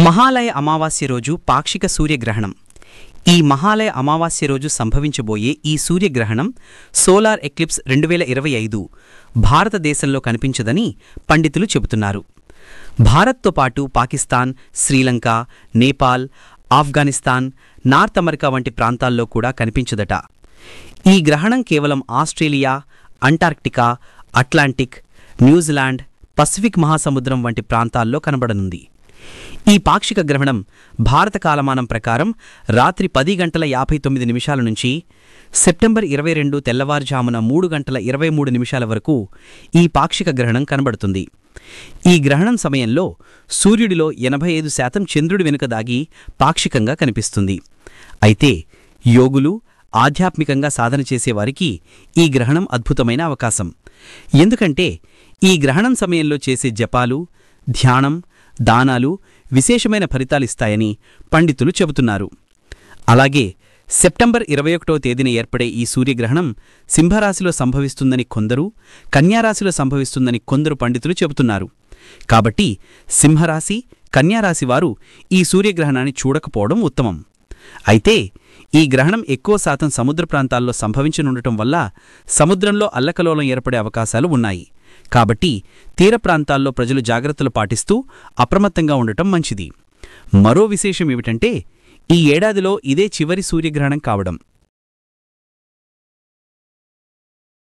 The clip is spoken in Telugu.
మహాలయ అమావాస్య రోజు పాక్షిక సూర్యగ్రహణం. ఈ మహాలయ అమావాస్య రోజు సంభవించబోయే ఈ సూర్యగ్రహణం సోలార్ ఎక్లిప్స్ 2025 భారతదేశంలో కనిపించదని పండితులు చెబుతున్నారు. భారత్తో పాటు పాకిస్తాన్, శ్రీలంక, నేపాల్, ఆఫ్ఘనిస్తాన్, నార్త్ అమెరికా వంటి ప్రాంతాల్లో కూడా కనిపించదట. ఈ గ్రహణం కేవలం Australia, Antarctica, Atlantic, New Zealand, Pacific మహాసముద్రం వంటి ప్రాంతాల్లో కనబడనుంది. ఈ పాక్షిక గ్రహణం భారత కాలమానం ప్రకారం రాత్రి 10:59 నుంచి సెప్టెంబర్ 22 తెల్లవారుజామున 3:23 వరకు ఈ పాక్షిక గ్రహణం కనబడుతుంది. ఈ గ్రహణం సమయంలో సూర్యుడిలో 85% చంద్రుడి వెనుక దాగి పాక్షికంగా కనిపిస్తుంది. అయితే యోగులు, ఆధ్యాత్మికంగా సాధన చేసేవారికి ఈ గ్రహణం అద్భుతమైన అవకాశం. ఎందుకంటే ఈ గ్రహణం సమయంలో చేసే జపాలు, ధ్యానం, దానాలు విశేషమైన ఫలితాలిస్తాయని పండితులు చెబుతున్నారు. అలాగే సెప్టెంబర్ 21వ తేదీన ఏర్పడే ఈ సూర్యగ్రహణం సింహరాశిలో సంభవిస్తుందని కొందరు, కన్యారాశిలో సంభవిస్తుందని కొందరు పండితులు చెబుతున్నారు. కాబట్టి సింహరాశి, కన్యారాశి వారు ఈ సూర్యగ్రహణాన్ని చూడకపోవడం ఉత్తమం. అయితే ఈ గ్రహణం ఎక్కువ శాతం సముద్ర ప్రాంతాల్లో సంభవించనుండటం వల్ల సముద్రంలో అల్లకలోలం ఏర్పడే అవకాశాలు ఉన్నాయి. కాబట్టి తీర ప్రాంతాల్లో ప్రజలు జాగ్రత్తలు పాటిస్తూ అప్రమత్తంగా ఉండటం మంచిది. మరో విశేషం ఏమిటంటే ఈ ఏడాదిలో ఇదే చివరి సూర్యగ్రహణం కావడం.